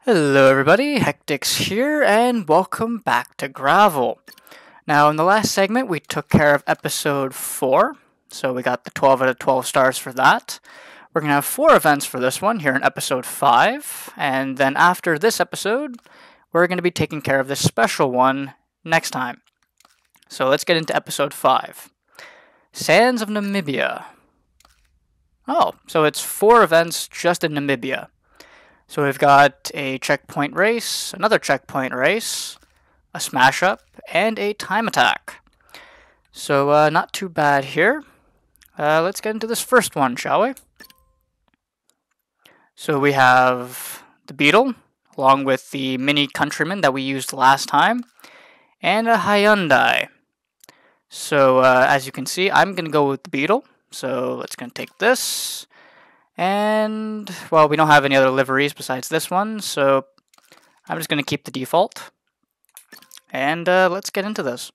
Hello everybody, HectiX here, and welcome back to Gravel. Now, in the last segment, we took care of episode 4, so we got the 12 out of 12 stars for that. We're going to have 4 events for this one here in episode 5, and then after this episode, we're going to be taking care of this special one next time. So let's get into episode 5. Sands of Namibia. Oh, so it's 4 events just in Namibia. So we've got a checkpoint race, another checkpoint race, a smash up, and a time attack. So not too bad here. Let's get into this first one, shall we? So we have the Beetle, along with the Mini Countryman that we used last time, and a Hyundai. So as you can see, I'm going to go with the Beetle. So let's go take this. And, well, we don't have any other liveries besides this one, so I'm just going to keep the default. And let's get into this.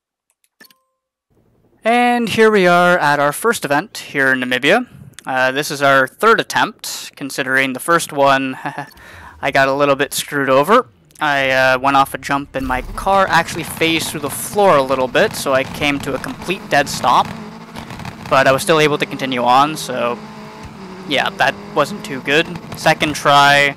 And here we are at our first event here in Namibia. This is our 3rd attempt, considering the first one I got a little bit screwed over. I went off a jump and my car actually phased through the floor a little bit, so I came to a complete dead stop. But I was still able to continue on, so yeah, that wasn't too good. Second try,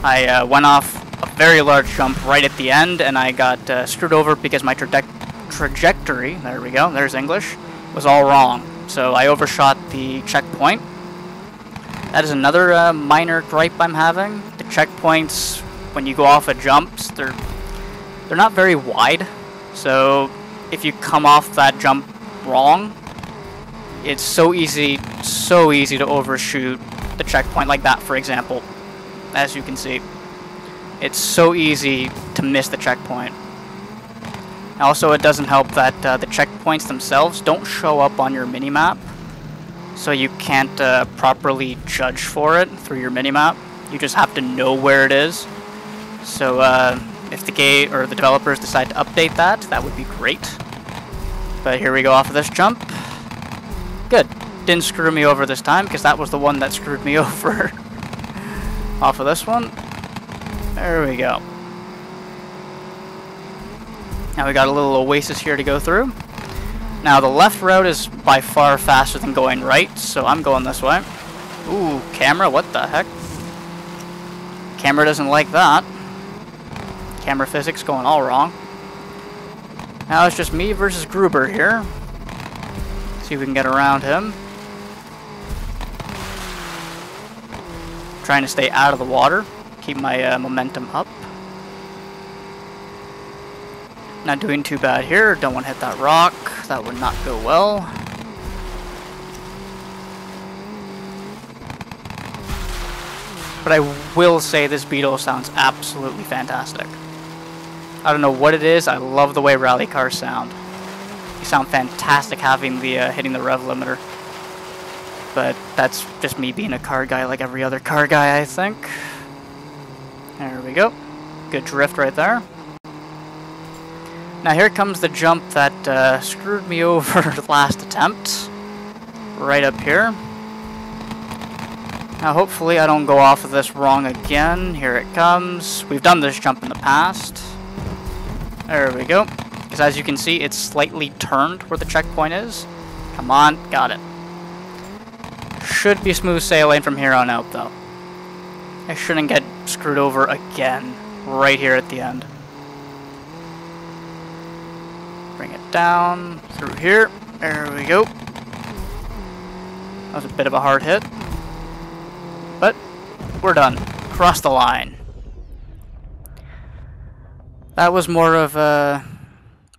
I went off a very large jump right at the end, and I got screwed over because my trajectory, there we go, there's English, was all wrong. So I overshot the checkpoint. That is another minor gripe I'm having. The checkpoints, when you go off of jumps, they're not very wide. So if you come off that jump wrong, it's so easy to overshoot the checkpoint like that, for example. As you can see, it's so easy to miss the checkpoint. Also, it doesn't help that the checkpoints themselves don't show up on your minimap, so you can't properly judge for it through your minimap. You just have to know where it is. So if the game or the developers decide to update that, that would be great. But here we go off of this jump. Good. Didn't screw me over this time, because that was the one that screwed me over. Off of this one. There we go. Now we got a little oasis here to go through. Now the left route is by far faster than going right, so I'm going this way. Ooh, camera, what the heck? Camera doesn't like that. Camera physics going all wrong. Now it's just me versus Gruber here. See if we can get around him. Trying to stay out of the water. Keep my momentum up. Not doing too bad here. Don't want to hit that rock. That would not go well. But I will say this Beetle sounds absolutely fantastic. I don't know what it is. I love the way rally cars sound. They sound fantastic having the hitting the rev limiter. But that's just me being a car guy like every other car guy, I think. There we go. Good drift right there. Now here comes the jump that screwed me over the last attempt. Right up here. Now hopefully I don't go off of this wrong again. Here it comes. We've done this jump in the past. There we go. Because as you can see, it's slightly turned where the checkpoint is. Come on, got it. Should be smooth sailing from here on out, though. I shouldn't get screwed over again, right here at the end. Bring it down, through here. There we go. That was a bit of a hard hit. But, we're done. Cross the line. That was more of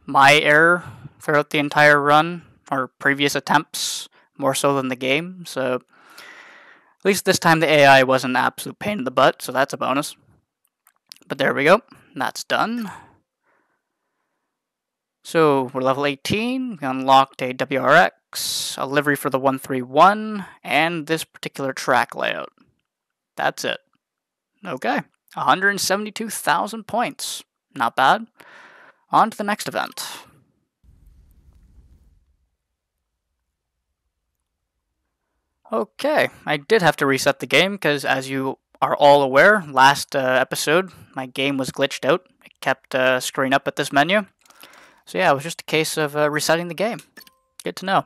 my error throughout the entire run, or previous attempts, more so than the game, so at least this time the AI wasn't an absolute pain in the butt, so that's a bonus. But there we go, that's done. So we're level 18, we unlocked a WRX, a livery for the 131, and this particular track layout. That's it. Okay, 172,000 points. Not bad. On to the next event. Okay, I did have to reset the game because, as you are all aware, last episode, my game was glitched out. It kept screwing up at this menu. So yeah, it was just a case of resetting the game. Good to know.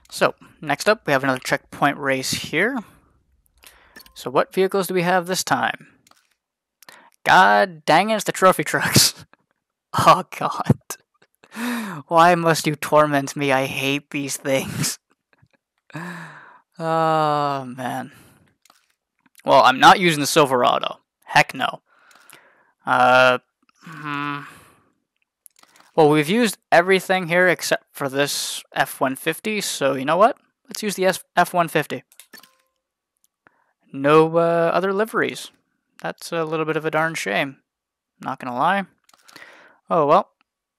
So, next up, we have another checkpoint race here. So what vehicles do we have this time? God dang it, it's the trophy trucks. Oh god. Why must you torment me? I hate these things. Oh man. Well, I'm not using the Silverado. Heck no. Well, we've used everything here except for this F-150, so you know what? Let's use the F-150. No other liveries. That's a little bit of a darn shame. Not gonna lie. Oh well,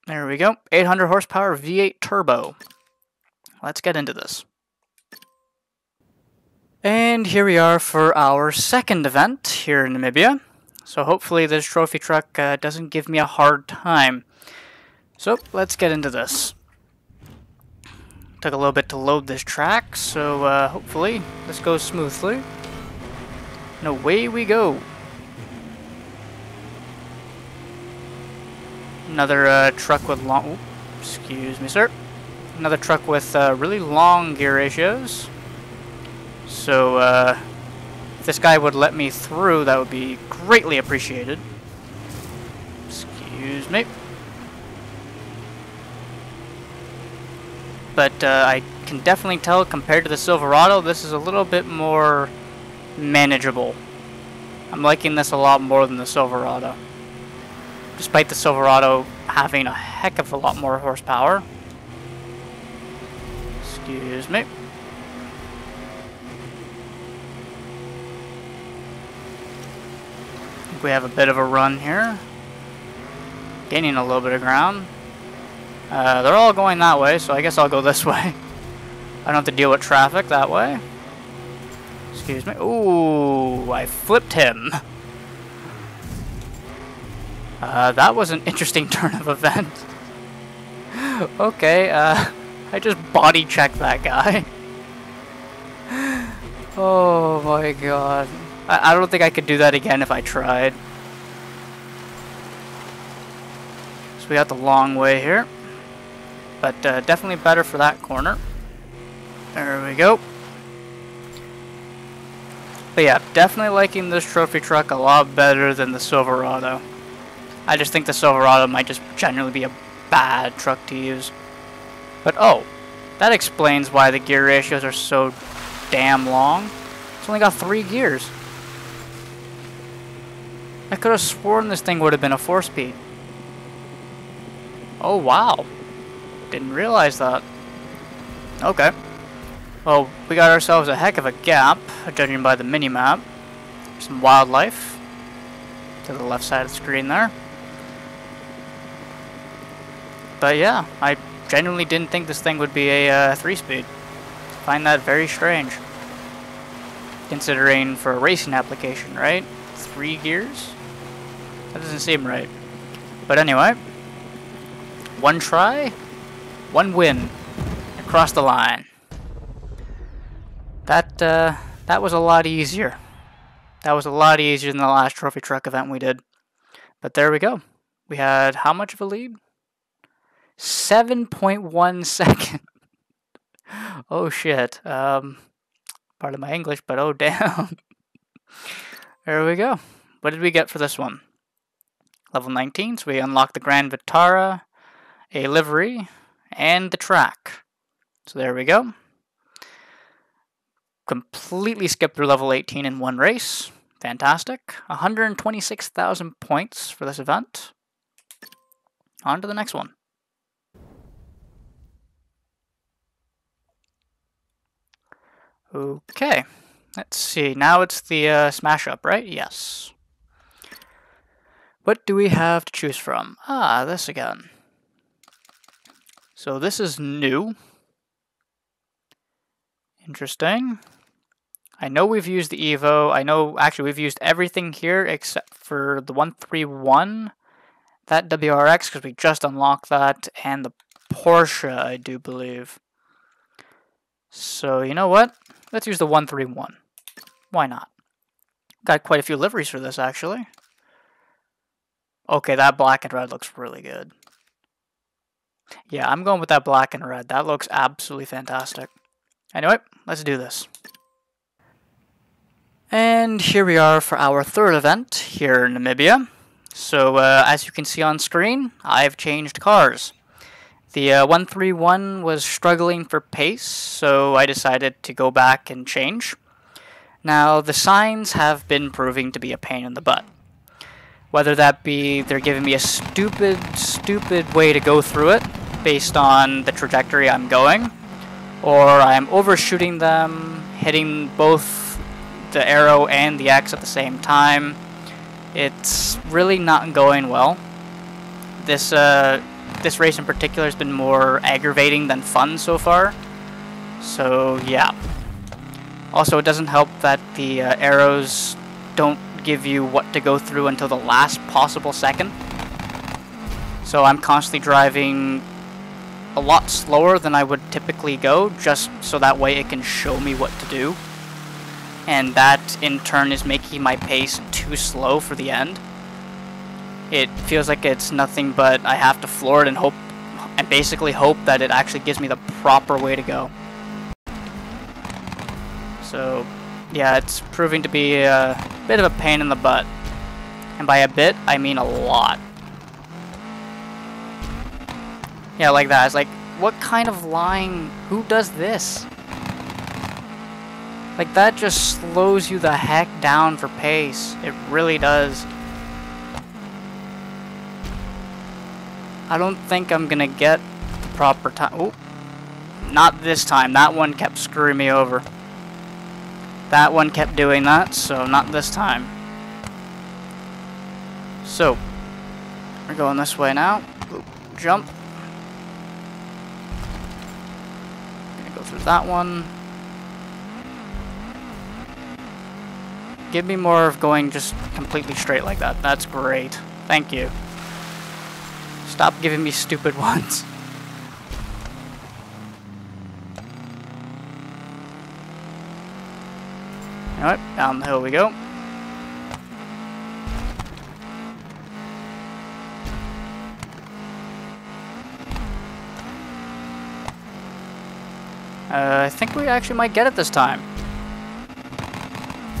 there we go. 800 horsepower V8 turbo. Let's get into this. And here we are for our second event here in Namibia. So hopefully this trophy truck doesn't give me a hard time. So let's get into this. Took a little bit to load this track, so hopefully this goes smoothly. And away we go. Another truck with long... Oops, excuse me, sir. Another truck with really long gear ratios. So, if this guy would let me through, that would be greatly appreciated. Excuse me. But I can definitely tell, compared to the Silverado, this is a little bit more manageable. I'm liking this a lot more than the Silverado. Despite the Silverado having a heck of a lot more horsepower. Excuse me. We have a bit of a run here. Gaining a little bit of ground. They're all going that way, so I guess I'll go this way. I don't have to deal with traffic that way. Excuse me. Ooh, I flipped him. That was an interesting turn of events. Okay, I just body checked that guy. Oh my god. I don't think I could do that again if I tried. So we got the long way here. But definitely better for that corner. There we go. But yeah, definitely liking this trophy truck a lot better than the Silverado. I just think the Silverado might just generally be a bad truck to use. But oh, that explains why the gear ratios are so damn long. It's only got 3 gears. I could have sworn this thing would have been a 4-speed. Oh wow. Didn't realize that. Okay. Well, we got ourselves a heck of a gap, judging by the mini-map. Some wildlife to the left side of the screen there. But yeah, I genuinely didn't think this thing would be a 3-speed. Find that very strange. Considering for a racing application, right? 3 gears? That doesn't seem right. But anyway, 1 try, 1 win. Across the line. That was a lot easier. That was a lot easier than the last trophy truck event we did. But there we go. We had how much of a lead? 7.1 seconds. Oh shit. Pardon my English, but oh damn. There we go. What did we get for this one? Level 19, so we unlocked the Grand Vitara, a livery, and the track. So there we go. Completely skipped through level 18 in 1 race. Fantastic. 126,000 points for this event. On to the next one. Okay. Let's see. Now it's the smash up, right? Yes. What do we have to choose from? Ah, this again. So this is new. Interesting. I know we've used the Evo. I know, actually, we've used everything here except for the 131, that WRX, because we just unlocked that, and the Porsche, I do believe. So, you know what? Let's use the 131. Why not? Got quite a few liveries for this, actually. Okay, that black and red looks really good. Yeah, I'm going with that black and red. That looks absolutely fantastic. Anyway, let's do this. And here we are for our third event here in Namibia. So, as you can see on screen, I've changed cars. The 131 was struggling for pace, so I decided to go back and change. Now, the signs have been proving to be a pain in the butt. Whether that be they're giving me a stupid way to go through it based on the trajectory I'm going, or I'm overshooting them, hitting both the arrow and the X at the same time. It's really not going well. This race in particular has been more aggravating than fun so far. So yeah. Also, it doesn't help that the arrows don't give you what to go through until the last possible second. So I'm constantly driving a lot slower than I would typically go, just so that way it can show me what to do. And that in turn is making my pace too slow for the end. It feels like it's nothing but I have to floor it and hope, and basically hope that it actually gives me the proper way to go. So yeah, it's proving to be a bit of a pain in the butt. And by a bit, I mean a lot. Yeah, like that. It's like, what kind of lying? Who does this? Like, that just slows you the heck down for pace. It really does. I don't think I'm gonna get the proper time. Oh, not this time. That one kept screwing me over. That one kept doing that, so not this time. So, we're going this way now. Oop, jump. Gonna go through that one. Give me more of going just completely straight like that. That's great. Thank you. Stop giving me stupid ones. Alright, down the hill we go. I think we actually might get it this time.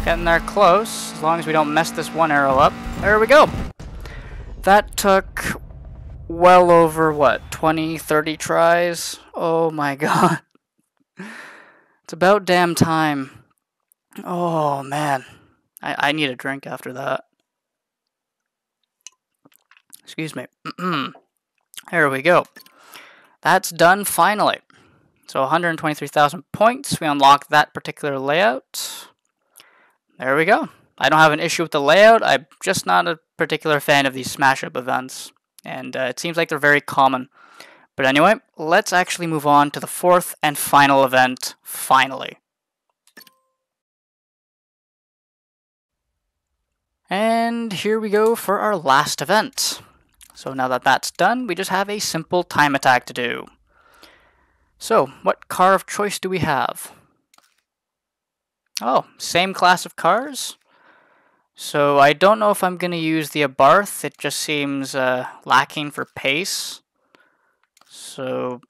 Getting there close, as long as we don't mess this one arrow up. There we go. That took well over, what, 20, 30 tries? Oh my god. It's about damn time. Oh, man. I need a drink after that. Excuse me. There we go. That's done finally. So 123,000 points. We unlocked that particular layout. There we go. I don't have an issue with the layout. I'm just not a particular fan of these smash-up events. And it seems like they're very common. But anyway, let's actually move on to the fourth and final event, finally. And here we go for our last event. So now that that's done, we just have a simple time attack to do. So, what car of choice do we have? Oh, same class of cars. So I don't know if I'm going to use the Abarth. It just seems lacking for pace. So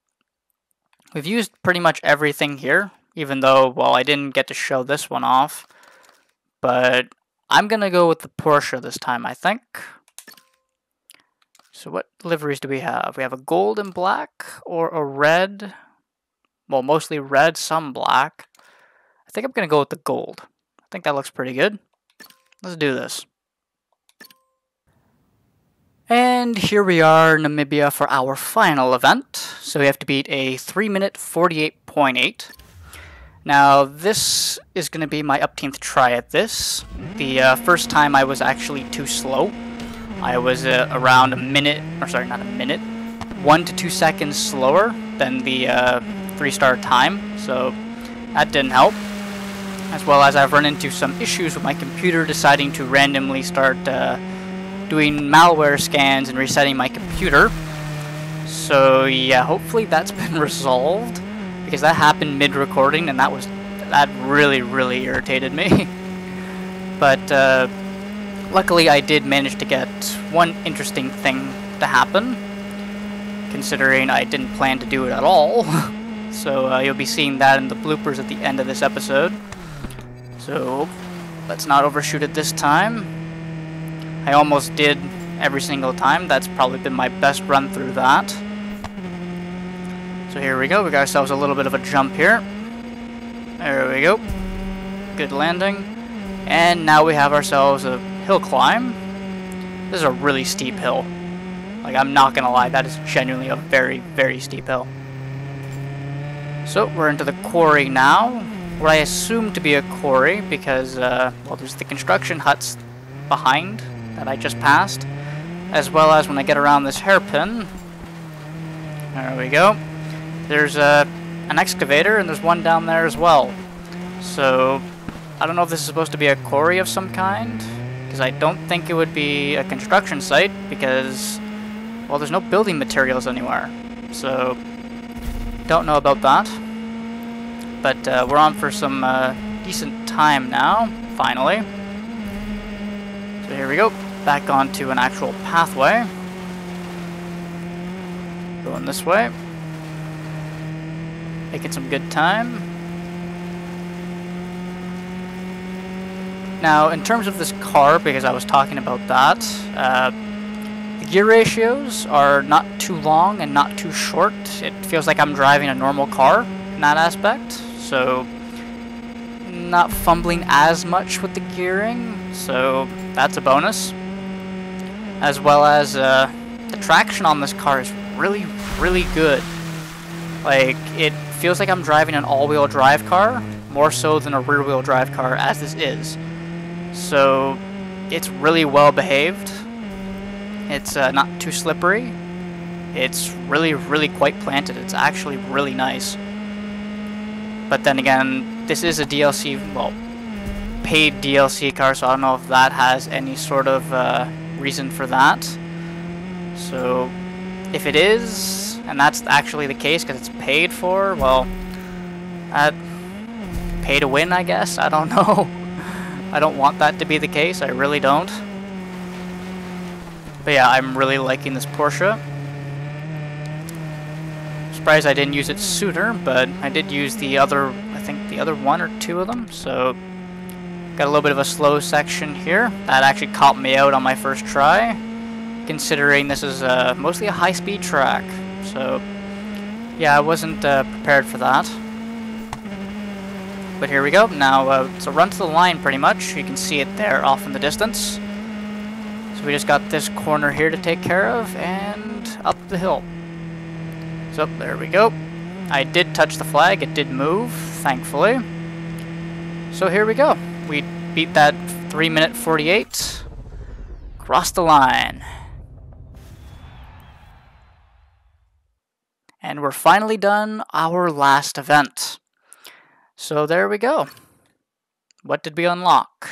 we've used pretty much everything here, even though, well, I didn't get to show this one off. But I'm going to go with the Porsche this time, I think. So what liveries do we have? We have a gold and black, or a red. Well, mostly red, some black. I think I'm going to go with the gold. I think that looks pretty good. Let's do this. And here we are in Namibia for our final event. So we have to beat a 3-minute 48.8. Now, this is going to be my upteenth try at this. The first time I was actually too slow. I was around a minute, or sorry, not a minute, 1 to 2 seconds slower than the 3-star time, so that didn't help. As well as I've run into some issues with my computer deciding to randomly start doing malware scans and resetting my computer. So yeah, hopefully that's been resolved, because that happened mid-recording and that really irritated me. But luckily I did manage to get one interesting thing to happen, considering I didn't plan to do it at all. So you'll be seeing that in the bloopers at the end of this episode. So let's not overshoot it this time. I almost did every single time. That's probably been my best run through that. So here we go. We got ourselves a little bit of a jump here. There we go. Good landing. And now we have ourselves a hill climb. This is a really steep hill. Like, I'm not gonna lie, that is genuinely a very, very steep hill. So we're into the quarry now. What I assume to be a quarry because, well, there's the construction huts behind that I just passed, as well as when I get around this hairpin. There we go. There's an excavator, and there's one down there as well. So I don't know if this is supposed to be a quarry of some kind, because I don't think it would be a construction site, because, well, there's no building materials anywhere. So don't know about that. But we're on for some decent time now, finally. So here we go, back onto an actual pathway. Going this way. Making some good time. Now, in terms of this car, because I was talking about that, the gear ratios are not too long and not too short. It feels like I'm driving a normal car in that aspect, so not fumbling as much with the gearing, so that's a bonus. As well as the traction on this car is really, really good. Like, it feels like I'm driving an all-wheel drive car, more so than a rear-wheel drive car, as this is. So it's really well behaved. It's not too slippery. It's really, really quite planted. It's actually really nice. But then again, this is a DLC, well, paid DLC car, so I don't know if that has any sort of reason for that. So if it is, and that's actually the case because it's paid for, well, pay to win, I guess. I don't know. I don't want that to be the case. I really don't. But yeah, I'm really liking this Porsche. Surprised I didn't use it sooner, but I did use the other, I think the other one or two of them. So got a little bit of a slow section here. That actually caught me out on my first try, considering this is mostly a high-speed track. So yeah, I wasn't prepared for that. But here we go. Now it's a run to the line pretty much. You can see it there off in the distance. So we just got this corner here to take care of and up the hill. So there we go. I did touch the flag. It did move, thankfully. So here we go. We beat that 3-minute 48. Crossed the line. And we're finally done our last event. So there we go. What did we unlock?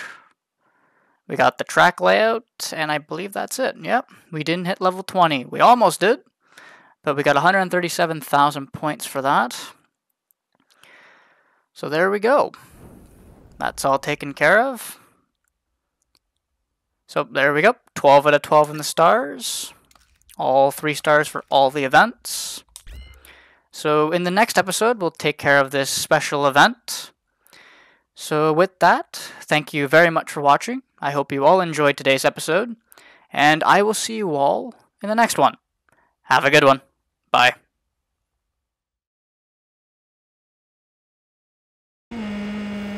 We got the track layout, and I believe that's it. Yep, we didn't hit level 20. We almost did, but we got 137,000 points for that. So there we go. That's all taken care of. So there we go. 12 out of 12 in the stars. All 3 stars for all the events. So in the next episode, we'll take care of this special event. So with that, thank you very much for watching. I hope you all enjoyed today's episode, and I will see you all in the next one. Have a good one. Bye.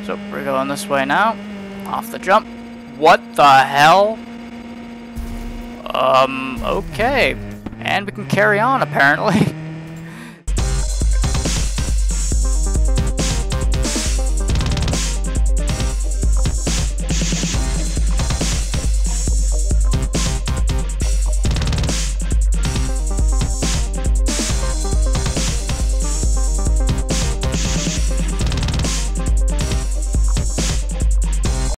So we're going this way now. Off the jump. What the hell? Okay. And we can carry on, apparently.